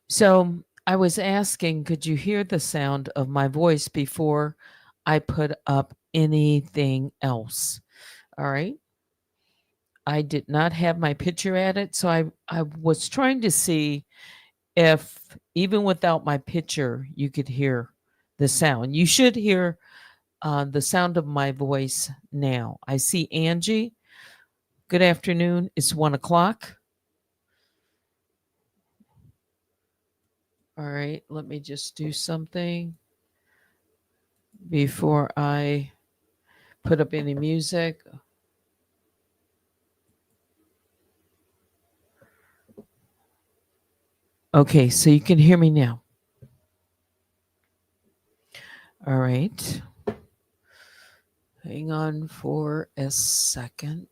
So I was asking, could you hear the sound of my voice before I put up anything else? All right. I did not have my picture added, so I was trying to see if even without my picture, you could hear the sound. You should hear the sound of my voice now. I see Angie. Good afternoon. It's 1 o'clock. All right. Let me just do something before I put up any music. Okay, so you can hear me now. All right. Hang on for a second.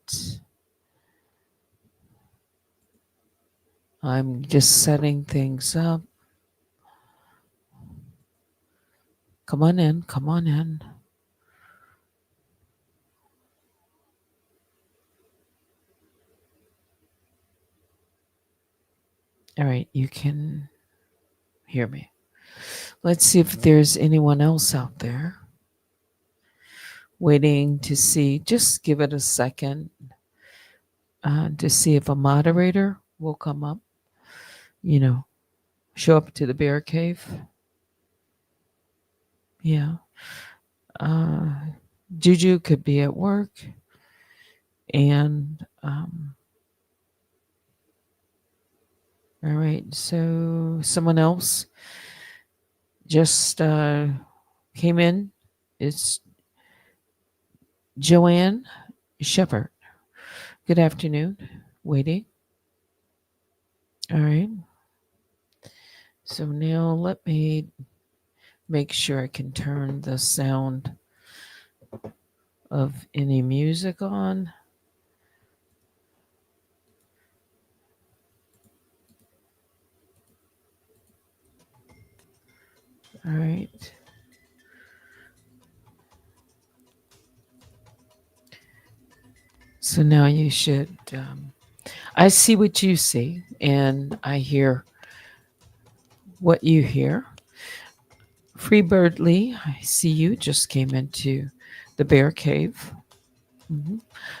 I'm just setting things up. Come on in. Come on in. All right, you can hear me. Let's see if there's anyone else out there waiting to see. Just give it a second to see if a moderator will come up, show up to the bear cave. Yeah. Juju could be at work. And, all right, so someone else just came in. It's Joanne Shepherd. Good afternoon. Waiting. All right. So now let me make sure I can turn the sound of any music on. All right. So now you should. I see what you see, and I hear what you hear. Freebird Lee, I see you just came into the bear cave.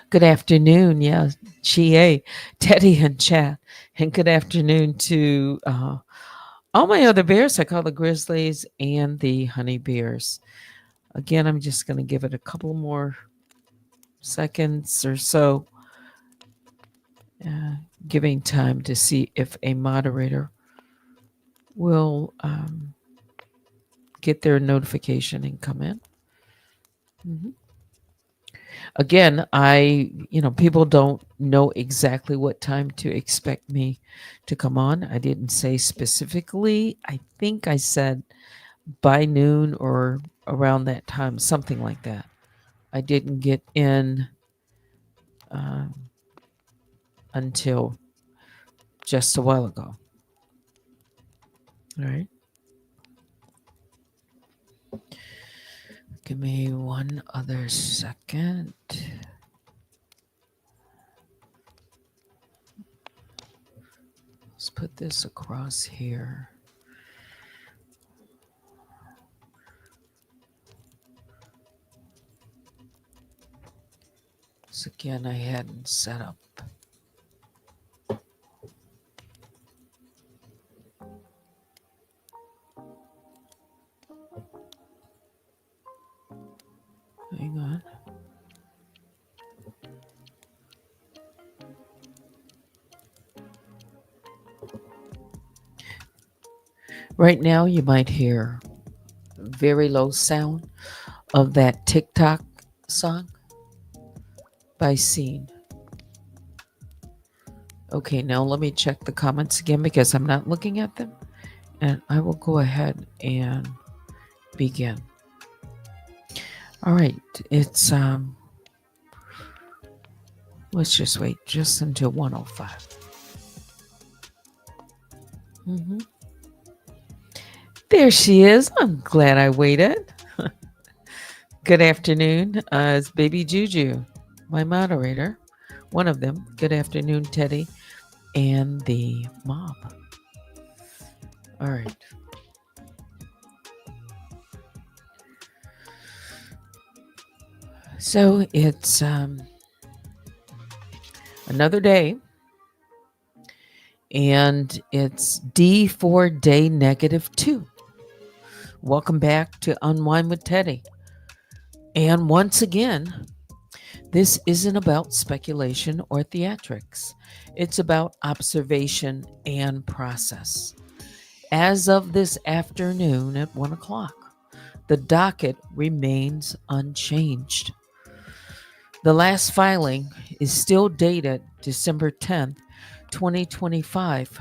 Good afternoon. Yeah, Chie, Teddy, and Chat. And good afternoon to all my other bears. I call the grizzlies and the honey bears. Again, I'm just going to give it a couple more seconds or so, giving time to see if a moderator will get their notification and come in. Again, people don't know exactly what time to expect me to come on. I didn't say specifically. I think I said by noon or around that time, something like that. I didn't get in until just a while ago. All right. Give me one other second. Let's put this across here. So again, I hadn't set up. Hang on. Right now, you might hear very low sound of that TikTok song by Scene. Okay, now let me check the comments again because I'm not looking at them. And I will go ahead and begin. All right, it's let's just wait just until 1:05. There she is. I'm glad I waited. Good afternoon. It's Baby Juju, my moderator, one of them. Good afternoon, Teddy, and the mob. All right. So it's another day, and it's D4Day-2. Welcome back to Unwind with Teddy. And once again, this isn't about speculation or theatrics. It's about observation and process. As of this afternoon at 1 o'clock, the docket remains unchanged. The last filing is still dated December 10th, 2025.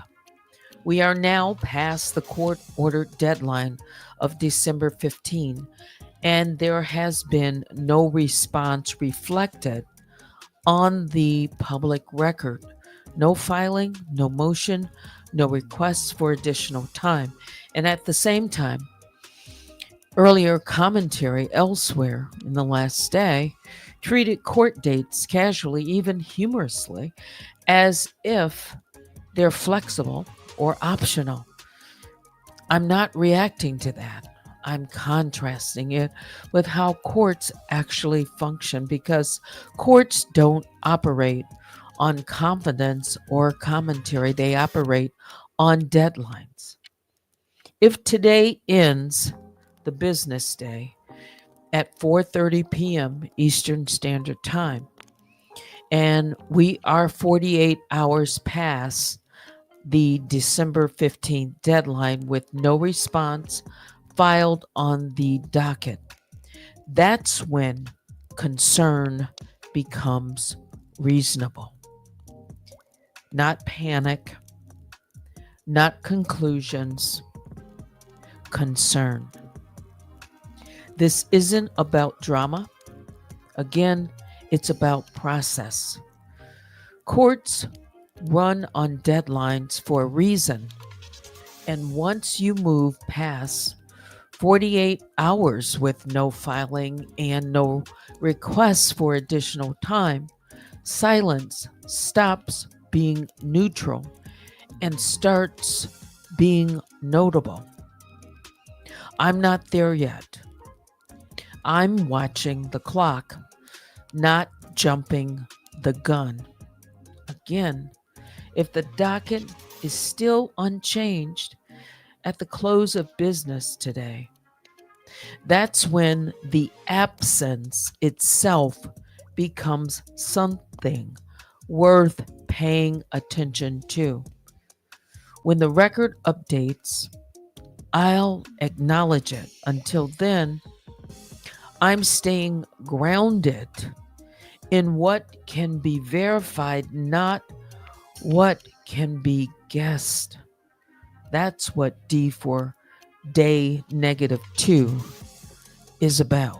We are now past the court-ordered deadline of December 15, and there has been no response reflected on the public record. No filing, no motion, no requests for additional time. And at the same time, earlier commentary elsewhere in the last day treated court dates casually, even humorously, as if they're flexible or optional. I'm not reacting to that. I'm contrasting it with how courts actually function, because courts don't operate on confidence or commentary. They operate on deadlines. If today ends the business day at 4:30 p.m. Eastern Standard Time, and we are 48 hours past the December 15th deadline with no response filed on the docket, that's when concern becomes reasonable. Not panic, not conclusions, concern. This isn't about drama. Again, it's about process. Courts run on deadlines for a reason, and once you move past 48 hours with no filing and no requests for additional time, silence stops being neutral and starts being notable. I'm not there yet. I'm watching the clock, not jumping the gun. Again, if the docket is still unchanged at the close of business today, that's when the absence itself becomes something worth paying attention to. When the record updates, I'll acknowledge it. Until then, I'm staying grounded in what can be verified, not what can be guessed. That's what D4Day-2 is about.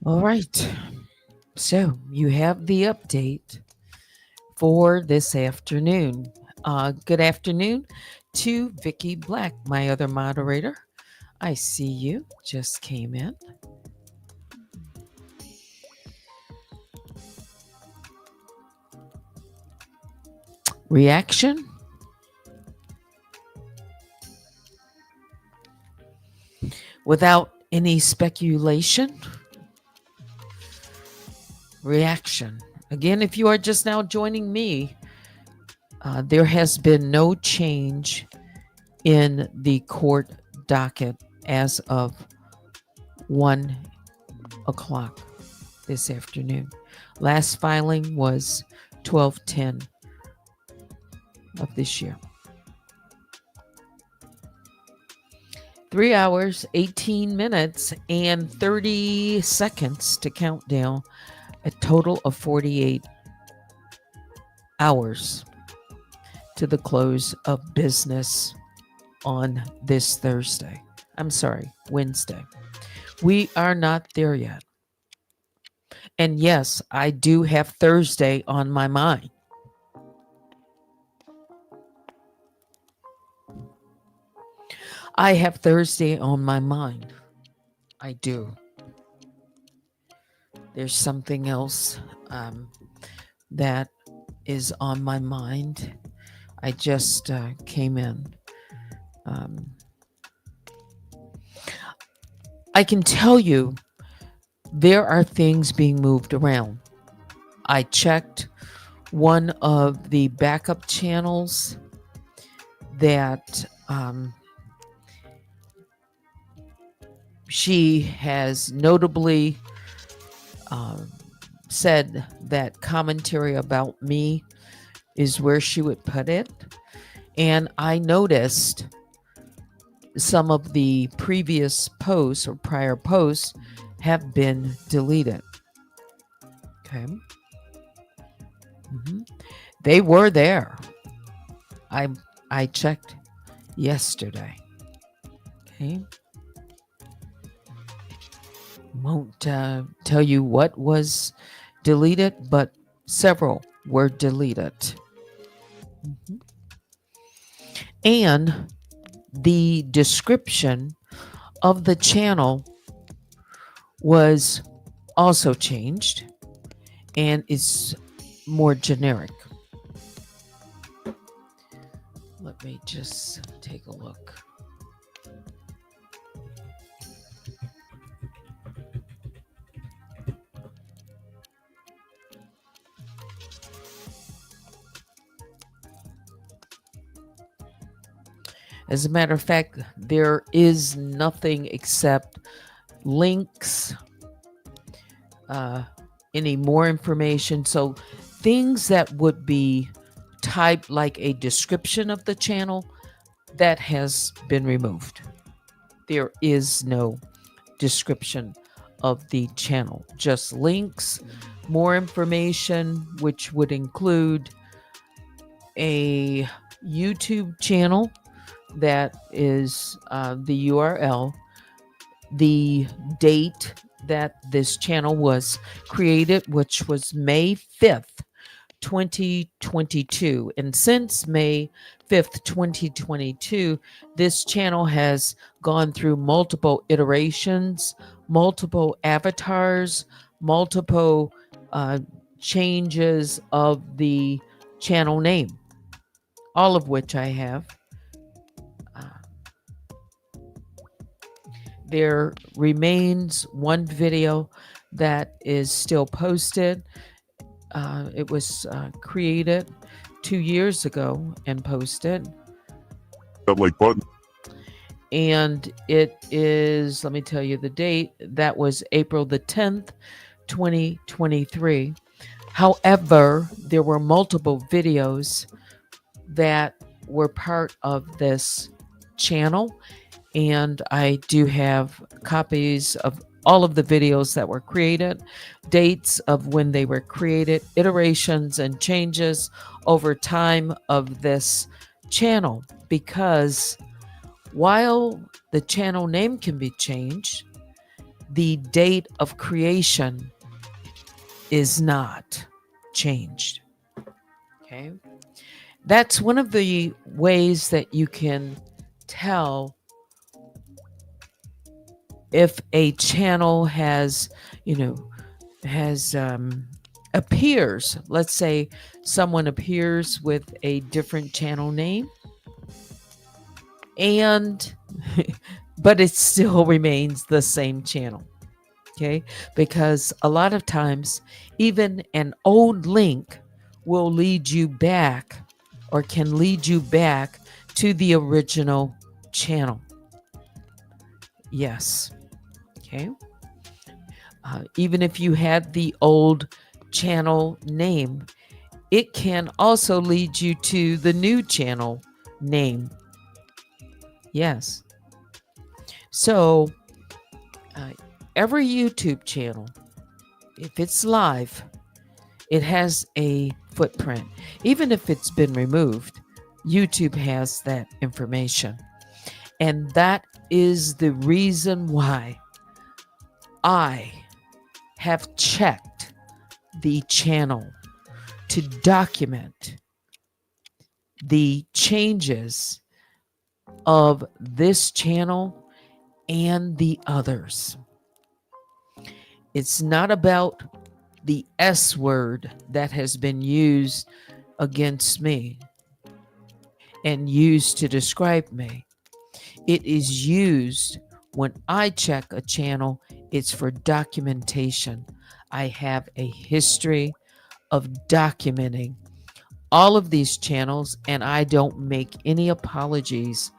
All right. So you have the update for this afternoon. Good afternoon to Vicky Black, my other moderator. I see you just came in. Reaction? Without any speculation? Reaction. Again, if you are just now joining me, there has been no change in the court docket as of 1 o'clock this afternoon. Last filing was 12:10 of this year. 3 hours, 18 minutes, and 30 seconds to count down a total of 48 hours to the close of business on this Thursday. I'm sorry, Wednesday. We are not there yet. And yes, I do have Thursday on my mind. I have Thursday on my mind. I do. There's something else that is on my mind. I just came in. I can tell you there are things being moved around. I checked one of the backup channels that she has notably said that commentary about me is where she would put it. And I noticed some of the previous posts or prior posts have been deleted. Okay. They were there. I checked yesterday. Okay. Won't tell you what was deleted, but several were deleted. And the description of the channel was also changed and is more generic. Let me just take a look. As a matter of fact, there is nothing except links, any more information. So things that would be typed like a description of the channel, that has been removed. There is no description of the channel, just links, more information, which would include a YouTube channel that is the URL, the date that this channel was created, which was May 5th, 2022. And since May 5th, 2022, this channel has gone through multiple iterations, multiple avatars, multiple changes of the channel name, all of which I have. There remains one video that is still posted. It was created 2 years ago and posted. That like button. And it is, let me tell you the date, that was April the 10th, 2023. However, there were multiple videos that were part of this channel. And I do have copies of all of the videos that were created, dates of when they were created, iterations and changes over time of this channel. Because while the channel name can be changed, the date of creation is not changed. Okay. That's one of the ways that you can tell if a channel has, you know, has appears. Let's say someone appears with a different channel name, and but it still remains the same channel. Okay, because a lot of times even an old link will lead you back, or can lead you back to the original channel. Yes. Okay. Even if you had the old channel name, it can also lead you to the new channel name. Yes. So uh, every YouTube channel, if it's live, it has a footprint. Even if it's been removed, YouTube has that information. And that is the reason why I have checked the channel to document the changes of this channel and the others. It's not about the S word that has been used against me and used to describe me. It is used when I check a channel, it's for documentation. I have a history of documenting all of these channels, and I don't make any apologies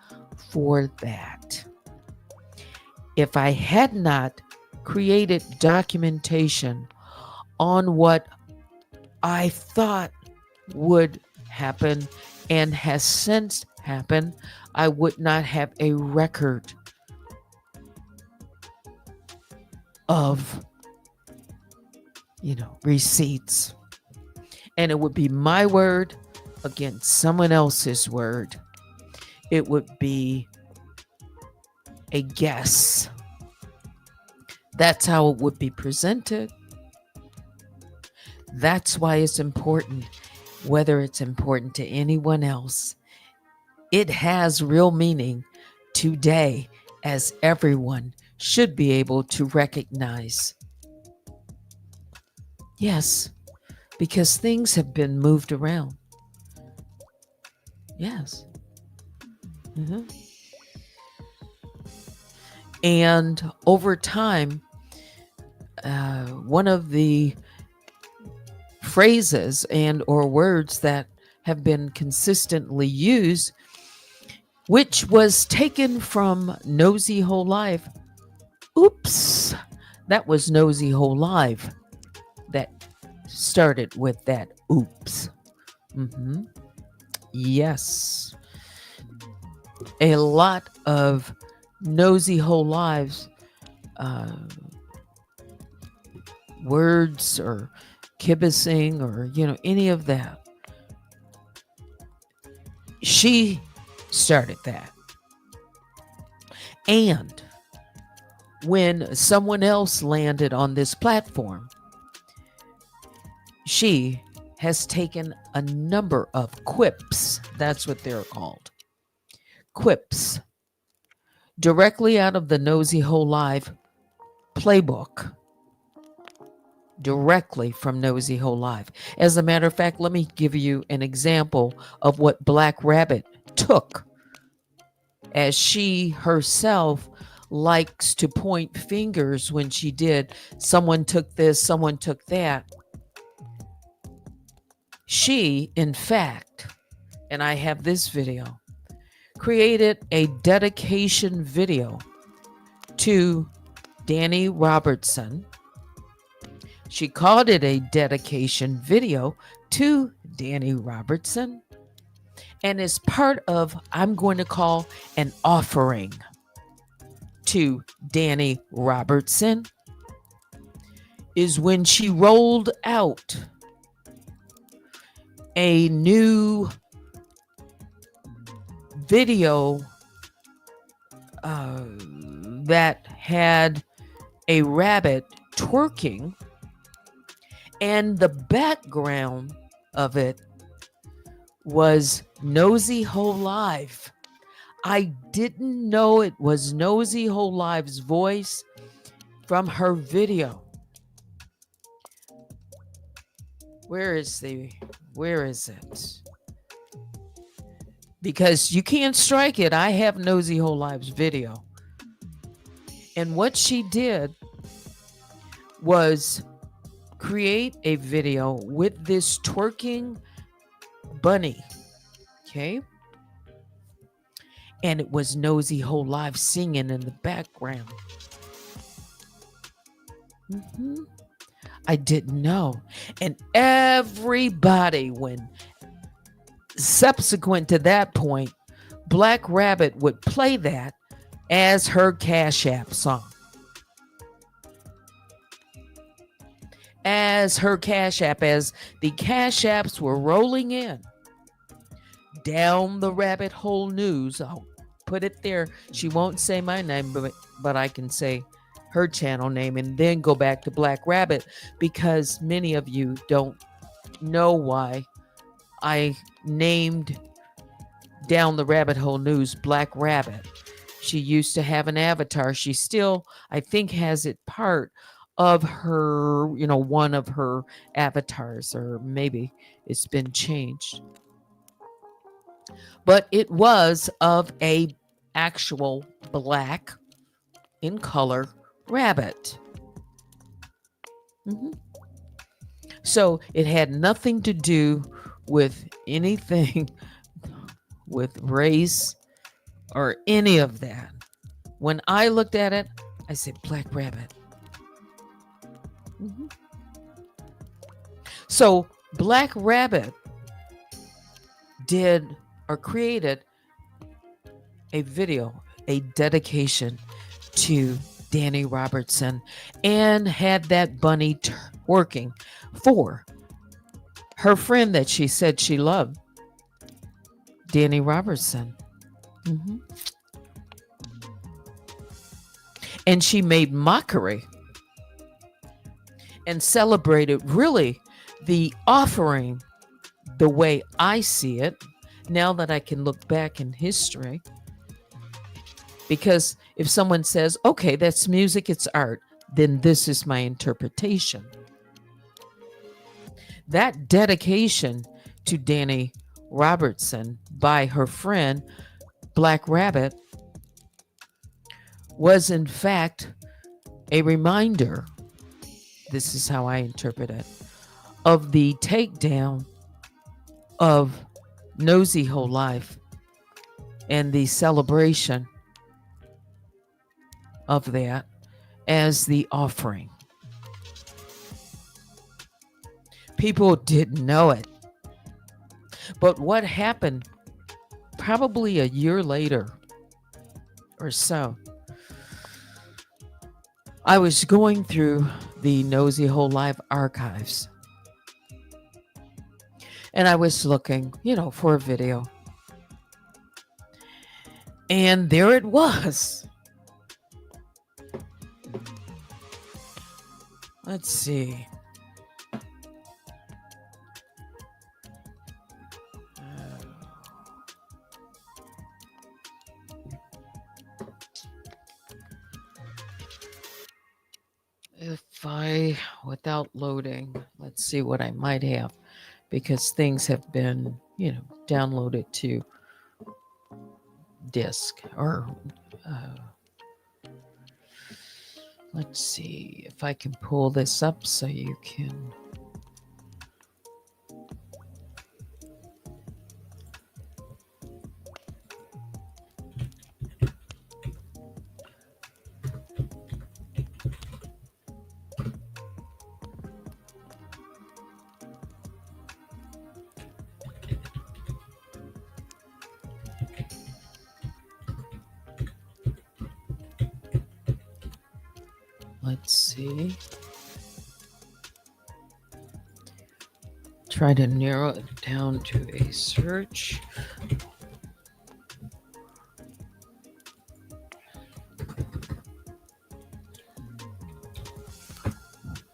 for that. If I had not created documentation on what I thought would happen and has since happened, I would not have a record of, receipts. And it would be my word against someone else's word. It would be a guess. That's how it would be presented. That's why it's important, whether it's important to anyone else. It has real meaning today, as everyone should be able to recognize. Yes, because things have been moved around. Yes. Mhm. And over time, one of the phrases and or words that have been consistently used, which was taken from Nosy Whole Life. Oops, that was Nosy Whole Life that started with that oops. Yes. A lot of Nosy Whole Lives words or kibbutzing or, any of that. She started that. And when someone else landed on this platform, she has taken a number of quips. That's what they're called. Quips. Directly out of the Nosy Whole Life playbook. Directly from Nosy Whole Life. As a matter of fact, let me give you an example of what Black Rabbit took, as she herself likes to point fingers when she did. Someone took this, someone took that. She, in fact, and I have this video, created a dedication video to Danny Robertson. She called it a dedication video to Danny Robertson, and is part of, I'm going to call, an offering to Danny Robertson, is when she rolled out a new video that had a rabbit twerking, and the background of it was Nosy Whole Live. I didn't know it was Nosy Whole Live's voice from her video. Where is it? Because you can't strike it. I have Nosy Whole Live's video. And what she did was create a video with this twerking bunny. Okay. And it was Nosy Whole Live singing in the background. I didn't know. And everybody, when subsequent to that point, Black Rabbit would play that as her Cash App song. As her Cash App, as the Cash Apps were rolling in. Down the Rabbit Hole News. I'll put it there. She won't say my name, but I can say her channel name and then go back to Black Rabbit, because many of you don't know why I named Down the Rabbit Hole News Black Rabbit. She used to have an avatar. She still, I think, has it part of her, one of her avatars, or maybe it's been changed. But it was of a actual black in color rabbit. So it had nothing to do with anything with race or any of that. When I looked at it, I said, Black Rabbit. So Black Rabbit did or created a video, a dedication to Danny Robertson, and had that bunny working for her friend that she said she loved, Danny Robertson. And she made mockery and celebrated really the offering the way I see it, now that I can look back in history. Because if someone says, okay, that's music, it's art, then this is my interpretation. That dedication to Danny Robertson by her friend, Black Rabbit, was in fact a reminder, this is how I interpret it, of the takedown of Nosy Whole Life and the celebration of that as the offering. People didn't know it. But what happened probably a year later or so, I was going through the Nosy Whole Life archives. And I was looking, for a video. And there it was. Let's see. Without loading, let's see what I might have, because things have been, downloaded to disk or let's see if I can pull this up so you can. Let's see. Try to narrow it down to a search.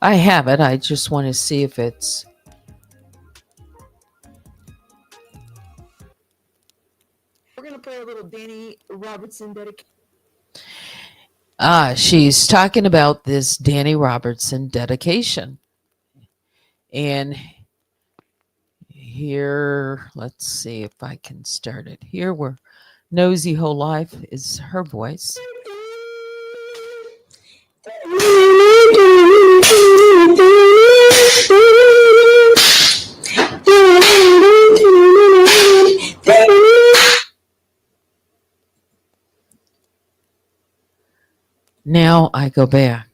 I have it. I just want to see if it's. We're gonna play a little Danny Robertson dedication. She's talking about this Danny Robertson dedication. And here, let's see if I can start it. Here, where Nosy Whole Life is her voice. Now I go back.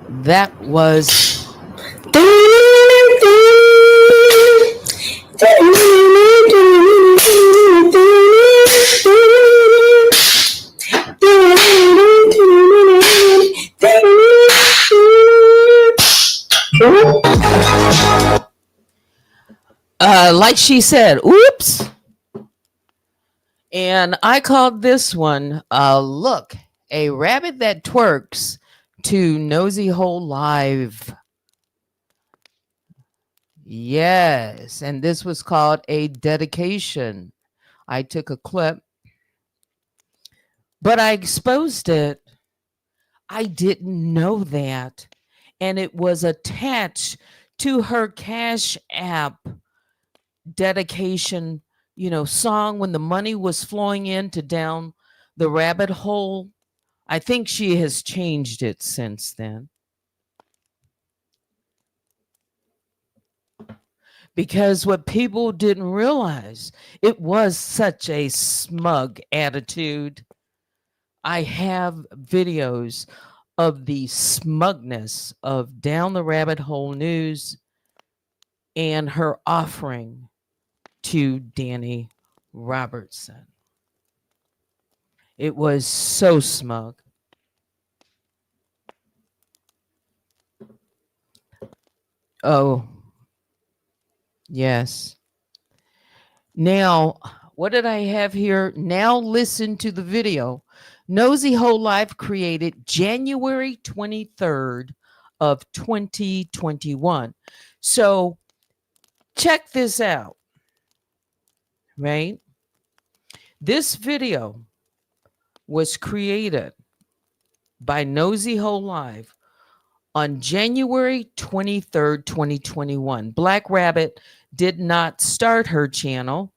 That was. Like she said, oops. And I called this one, look, a rabbit that twerks to Nosy Hole Live. Yes, and this was called a dedication. I took a clip, but I exposed it. I didn't know that. And it was attached to her Cash App dedication, song when the money was flowing into down the rabbit hole. I think she has changed it since then. Because what people didn't realize, it was such a smug attitude. I have videos of the smugness of Down the Rabbit Hole News and her offering to Danny Robertson. It was so smug. Oh, yes. Now, what did I have here? Now listen to the video. Nosy Whole Life created January 23rd of 2021. So check this out, right? This video was created by Nosy Whole Life on January 23rd, 2021. Black Rabbit did not start her channel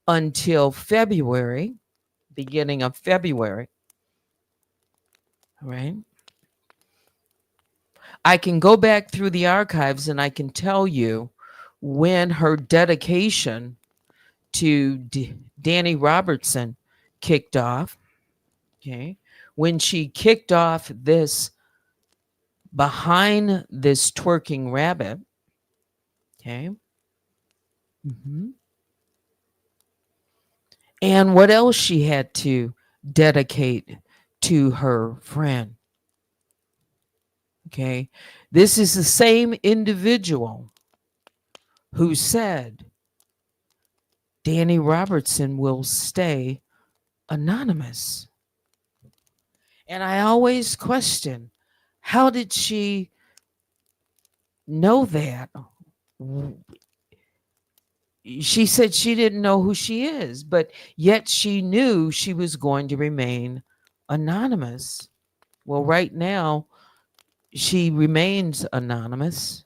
until February, beginning of February. Right? I can go back through the archives and I can tell you when her dedication to Danny Robertson kicked off. Okay. When she kicked off this behind this twerking rabbit. Okay. And what else she had to dedicate to her friend. Okay. This is the same individual who said Danny Robertson will stay anonymous. And I always question, how did she know that? She said she didn't know who she is, but yet she knew she was going to remain anonymous. Well, right now, she remains anonymous.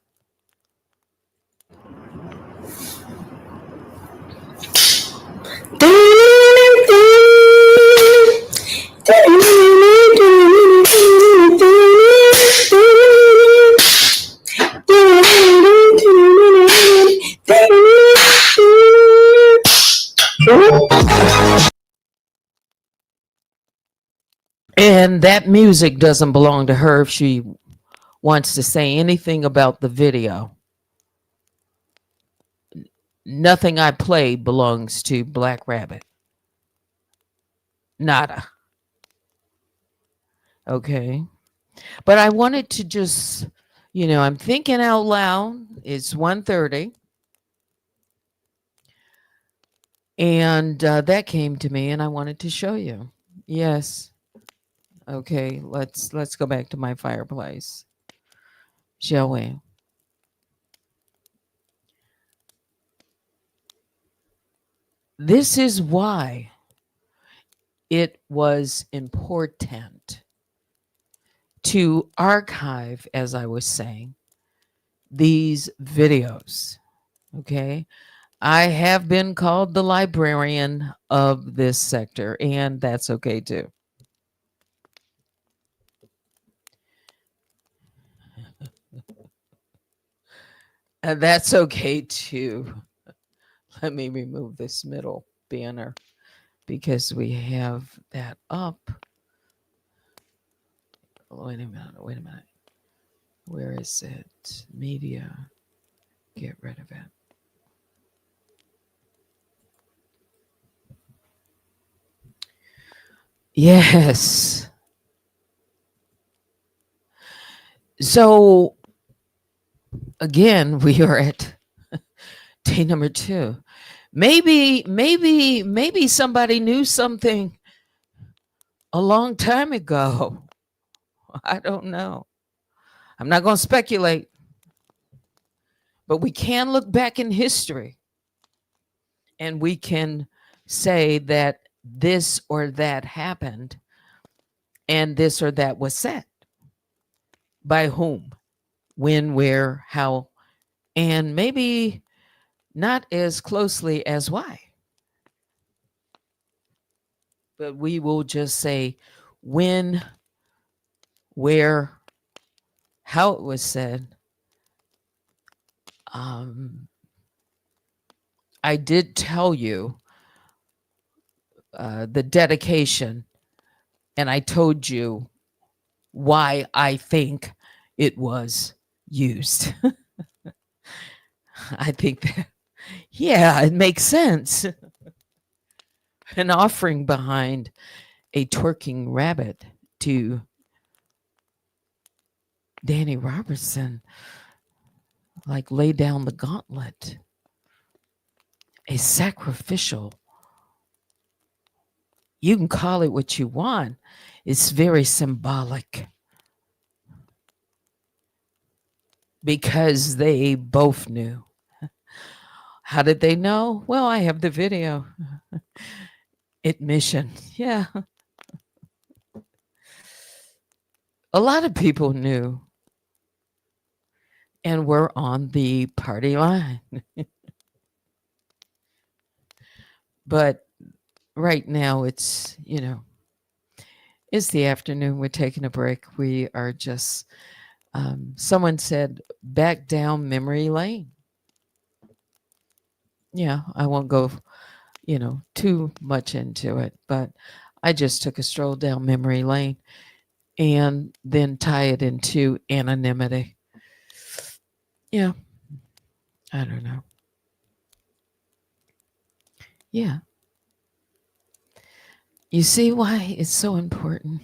And that music doesn't belong to her if she wants to say anything about the video. Nothing I play belongs to Black Rabbit. Nada. Okay. But I wanted to just, I'm thinking out loud. It's 1:30. And that came to me and I wanted to show you. Yes. Okay, let's go back to my fireplace. shall we? This is why it was important to archive, as I was saying, these videos. Okay. I have been called the librarian of this sector, and that's okay too. And that's okay too. Let me remove this middle banner because we have that up. Wait a minute. Wait a minute. Where is it? Media. Get rid of it. Yes. So again, we are at day number 2. Maybe somebody knew something a long time ago. I don't know. I'm not going to speculate, but we can look back in history and we can say that this or that happened and this or that was said. By whom, when, where, how, and maybe not as closely as why. But we will just say when, where, how it was said. I did tell you the dedication, and I told you why I think it was used. I think that, yeah, it makes sense. An offering behind a twerking rabbit to Danny Robertson, like lay down the gauntlet, a sacrificial. You can call it what you want. It's very symbolic because they both knew. How did they know? Well, I have the video. Admission. Yeah. A lot of people knew and were on the party line. But right now it's, it's the afternoon. We're taking a break. We are just, someone said, back down memory lane. Yeah, I won't go, too much into it, but I just took a stroll down memory lane and then tie it into anonymity. Yeah, I don't know. Yeah. You see why it's so important?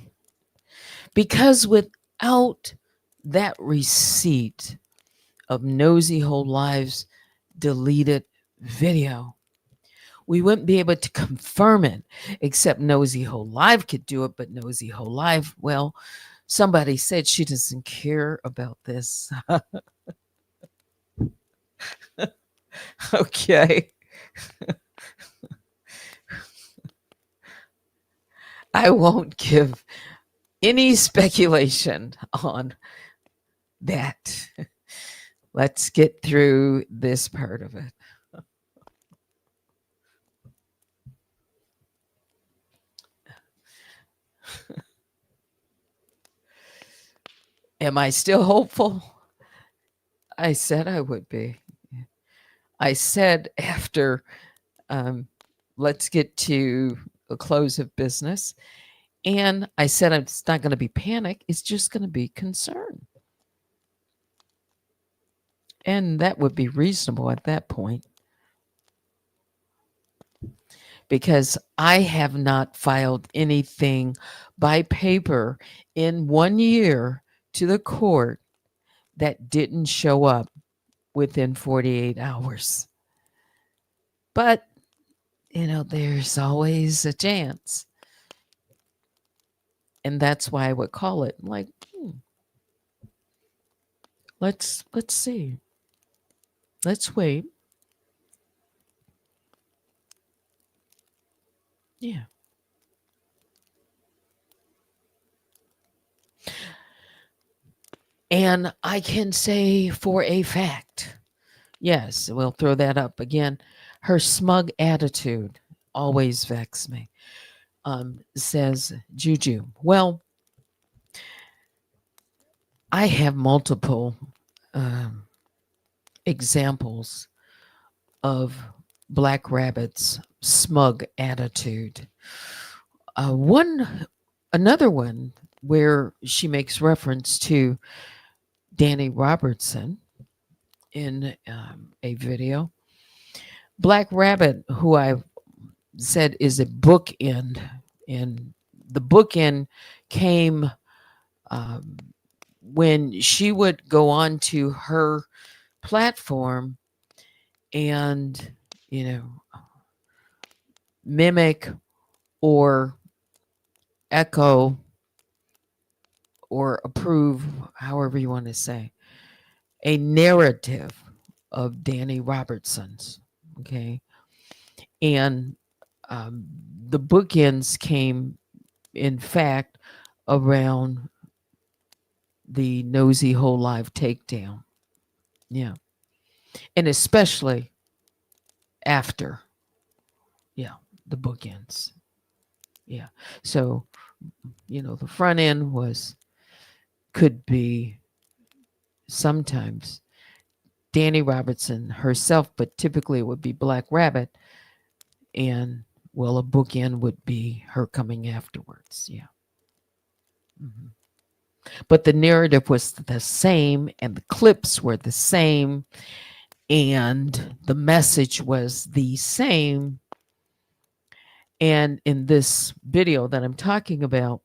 Because without that receipt of Nosy Whole Lives deleted video, we wouldn't be able to confirm it, except Nosy Whole Live could do it, but Nosy Whole Live, well, somebody said she doesn't care about this. Okay. I won't give any speculation on that. Let's get through this part of it. Am I still hopeful? I said I would be. I said after, let's get to a close of business. And I said it's not going to be panic. It's just going to be concern. And that would be reasonable at that point. Because I have not filed anything by paper in 1 year to the court that didn't show up within 48 hours. But, there's always a chance. And that's why I would call it like, Let's see. Let's wait. Yeah. And I can say for a fact, yes, we'll throw that up again. Her smug attitude always vexes me. Says Juju. Well, I have multiple um, examples of Black Rabbit's smug attitude. Another one where she makes reference to Danny Robertson in a video. Black Rabbit, who I said is a bookend, and the bookend came um, when she would go on to her platform and, you know, mimic or echo or approve, however you want to say, a narrative of Danny Robertson's. Okay. And the bookends came, in fact, around the Nosy Whole Live takedown. Yeah. And especially after, yeah, the bookends. Yeah. So, the front end could be sometimes Danny Robertson herself, but typically it would be Black Rabbit. And, well, a bookend would be her coming afterwards. Yeah. Mhm. But the narrative was the same, and the clips were the same, and the message was the same. And in this video that I'm talking about,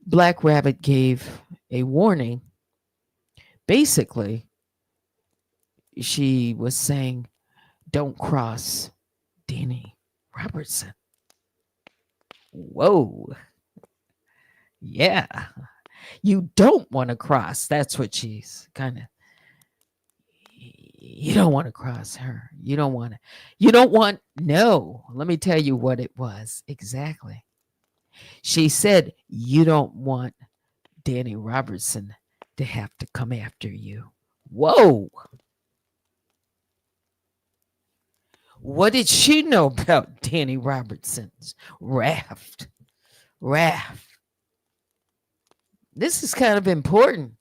Black Rabbit gave a warning. Basically, she was saying, don't cross Danny Robertson. Whoa. Yeah. You don't want to cross. That's what she's kind of. You don't want to cross her. You don't want to. You don't want. No. Let me tell you what it was exactly. She said, you don't want Danny Robertson to have to come after you. Whoa. What did she know about Danny Robertson's raft? This is kind of important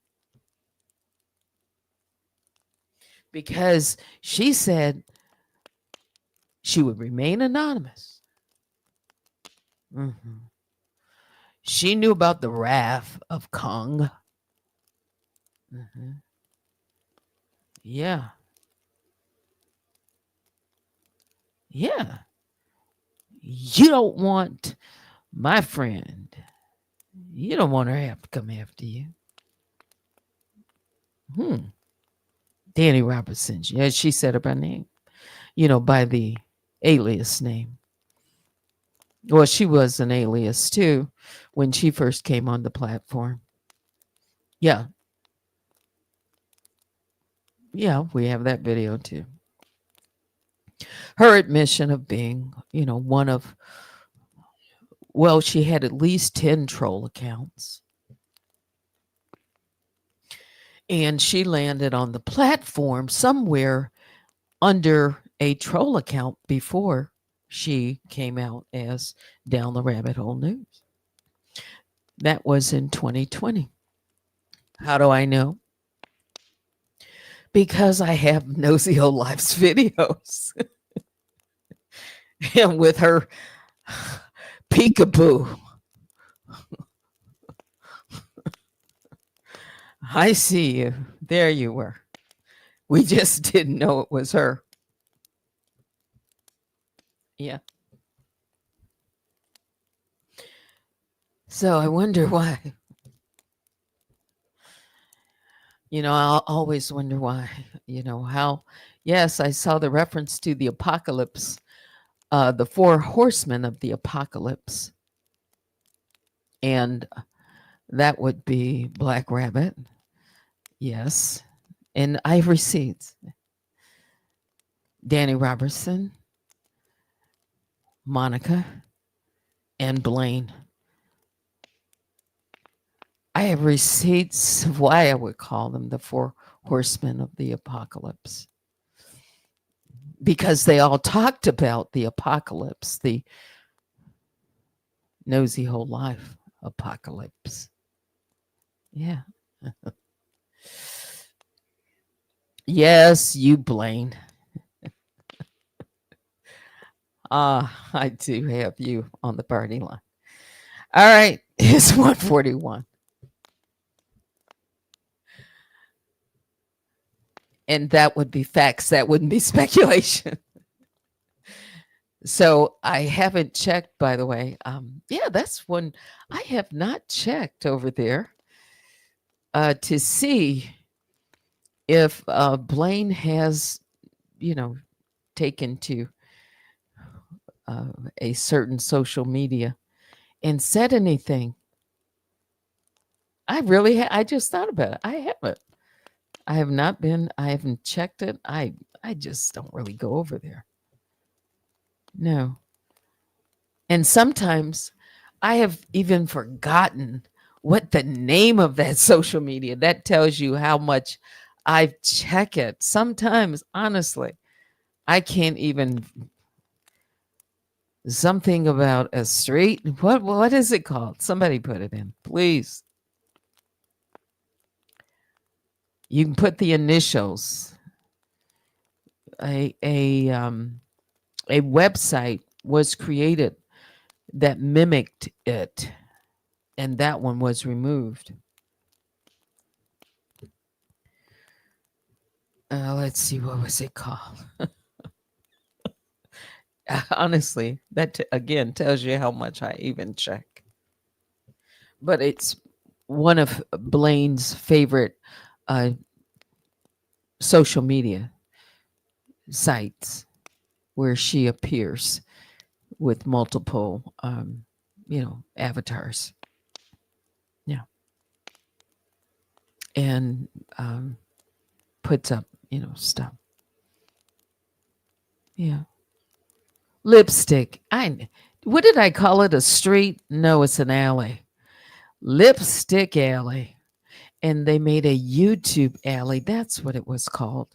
because she said she would remain anonymous. Mm-hmm. She knew about the wrath of Kong. Mm-hmm. Yeah. Yeah. You don't want my friend. You don't want her to have to come after you. Danny Robertson. Yeah, she said her by name. By the alias name. Well, she was an alias too when she first came on the platform. Yeah. Yeah, we have that video too. Her admission of being, one of, well, she had at least 10 troll accounts. And she landed on the platform somewhere under a troll account before she came out as Down the Rabbit Hole News. That was in 2020. How do I know? Because I have Nosy O Life's videos. And with her peekaboo. I see you. There you were. We just didn't know it was her. Yeah. So I wonder why. I'll always wonder why. How. Yes, I saw the reference to the apocalypse, the 4 horsemen of the apocalypse. And that would be Black Rabbit. Yes. And I have receipts. Danny Robertson, Monica, and Blaine. I have receipts of why I would call them the four horsemen of the apocalypse. Because they all talked about the apocalypse, the nosy whole life apocalypse. Yeah. Yes, you Blaine. I do have you on the party line. All right, it's 141. And that would be facts. That wouldn't be speculation. So I haven't checked, by the way. Yeah, that's one I have not checked over there to see if Blaine has, taken to a certain social media and said anything. I just thought about it. I haven't. I have not been. I haven't checked it. I just don't really go over there. No. And sometimes I have even forgotten what the name of that social media. That tells you how much I check it. Sometimes, honestly, I can't even. Something about a street. What is it called? Somebody put it in, please. You can put the initials. A website was created that mimicked it, and that one was removed. Let's see, what was it called? Honestly, that again tells you how much I even check. But it's one of Blaine's favorite social media sites where she appears with multiple, avatars. Yeah. And puts up, stuff. Yeah. Lipstick. What did I call it? A street? No, it's an alley. Lipstick Alley. And they made a YouTube alley. That's what it was called.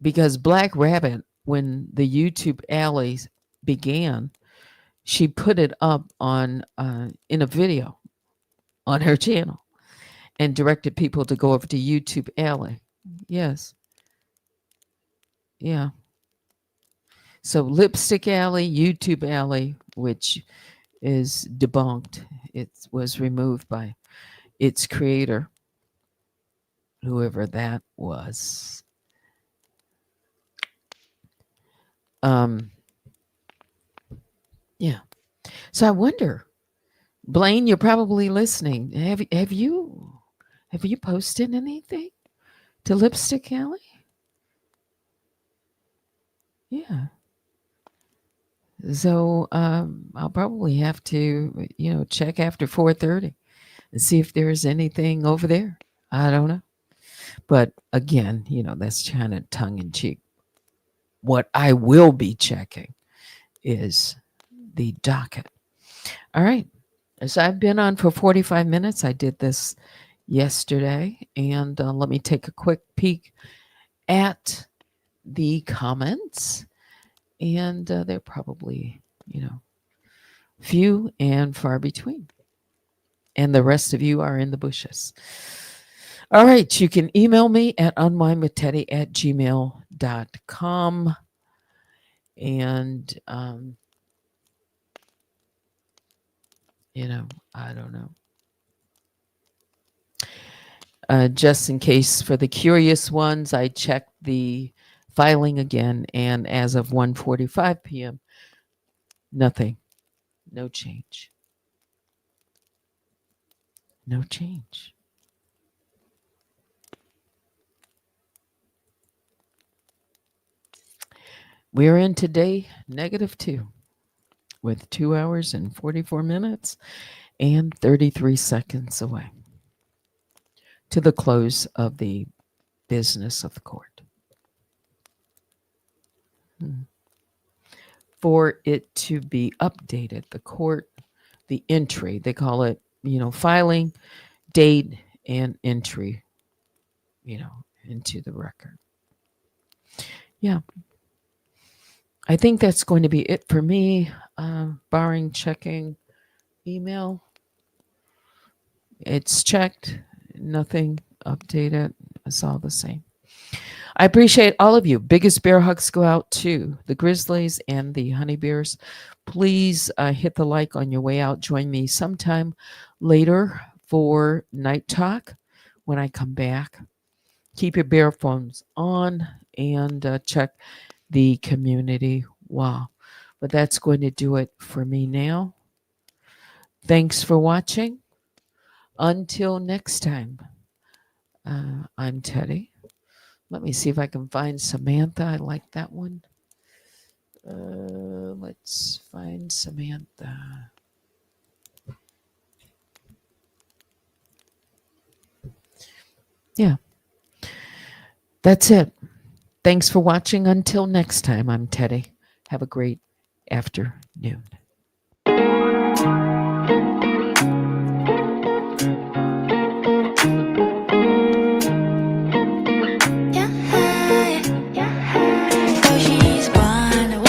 Because Black Rabbit, when the YouTube alleys began, she put it up on in a video on her channel and directed people to go over to YouTube Alley. Yes. Yeah. So Lipstick Alley, YouTube Alley, which is debunked. It was removed by its creator, whoever that was. Yeah. So I wonder, Blaine, you're probably listening. Have you posted anything to Lipstick Alley? Yeah. So I'll probably have to, check after 4:30 and see if there's anything over there. I don't know. But again, that's kind of tongue in cheek. What I will be checking is the docket. All right. So I've been on for 45 minutes. I did this yesterday. And let me take a quick peek at the comments. And they're probably, few and far between. And the rest of you are in the bushes. All right. You can email me at unwinewithteddy@gmail.com. And, I don't know. Just in case for the curious ones, I checked the filing again. And as of 1:45 p.m., nothing. No change. No change. We're in today -2 with 2 hours and 44 minutes and 33 seconds away to the close of the business of the court. For it to be updated, the court, the entry, they call it, filing, date, and entry, into the record. Yeah. I think that's going to be it for me, barring checking email. It's checked, nothing updated. It's all the same. I appreciate all of you. Biggest bear hugs go out to the Grizzlies and the Honey Bears. Please hit the like on your way out. Join me sometime later for Night Talk when I come back. Keep your bear phones on and check the community wall. But that's going to do it for me now. Thanks for watching. Until next time, I'm Teddy. Let me see if I can find Samantha. I like that one. Let's find Samantha. Yeah. That's it. Thanks for watching. Until next time, I'm Teddy. Have a great afternoon.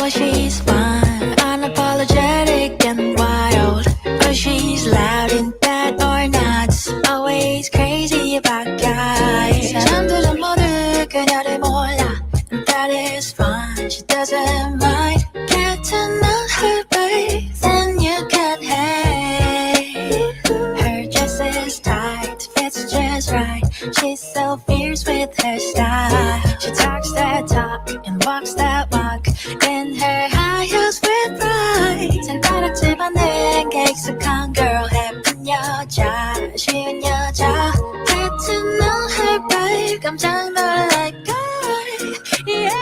She's fun, unapologetic and wild. Oh, she's loud in bed or nuts, always crazy about guys. 사람들은 모두 그녀를 몰라, and that is fine. She doesn't mind. Get to know her, babe, then you can hate. Her dress is tight, fits just right. She's so fierce with her style. She talks that talk and walks that walk in her high heels with pride. 손가락질 받는 게 익숙한 girl, 예쁜 여자, 쉬운 여자. Get to know her, babe, 깜짝 놀랄 걸. Yeah.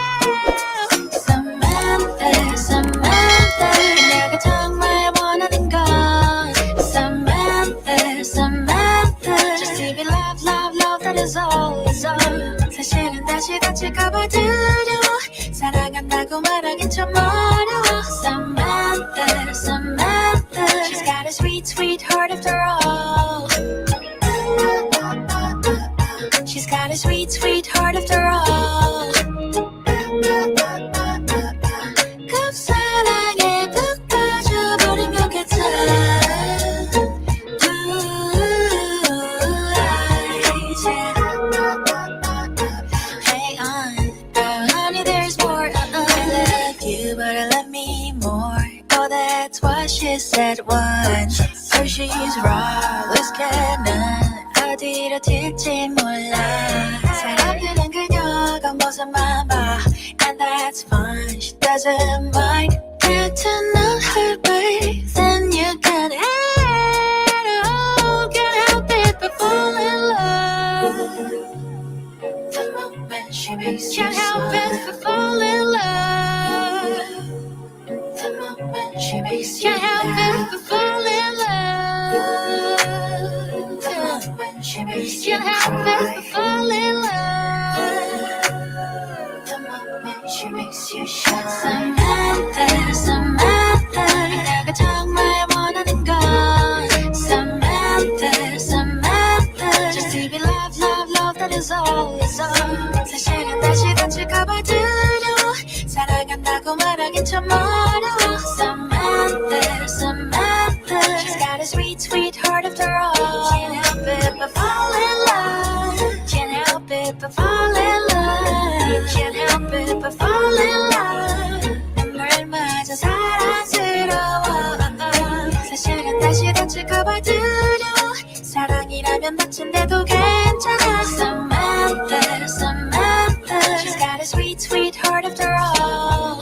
Samantha, Samantha, 내가 정말 원하는 건 Samantha, Samantha, just to be loved, loved, loved, that is all, is all. 사실은 다시 다칠까봐 두려워. 사랑한다고 말하긴 참 어려워. Samantha, Samantha, she's got a sweet, sweet heart after all. She's got a sweet, sweet heart after all. 급사랑에 푹 빠져버린 것 같아. But I love me more. Oh, that's what she said once. So she's ruthless, 어디로 튈지 몰라. 사랑하는 그녀가 모습만 봐, and that's fine. She doesn't mind. Get to know her, babe, then you can hate. Oh, can't help it but fall in love. The moment she makes you smile. Can't help it but fall in love. The moment she makes you can't help it but fall in love. The moment she makes you can't help it but fall in love. The moment she makes you shine. Samantha, Samantha, 내가 정말 원하는 건 Samantha, Samantha, just to be loved, loved, loved, that is all, is all. 사실은 다시 다칠까봐 두려워. 사랑한다고 말하긴 참 어려워. Samantha, Samantha, she's got a sweet, sweet heart after all. Can't help it but fall in love. Can't help it but fall in love. Can't help it but fall in love. 눈물마저 사랑스러워. 사실은 다시 다칠까봐 두려워. 사랑이라면 다친데도 괜찮아. Samantha, Samantha, she's got a sweet, sweet heart after all.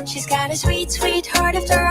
She's got a sweet, sweet heart after all.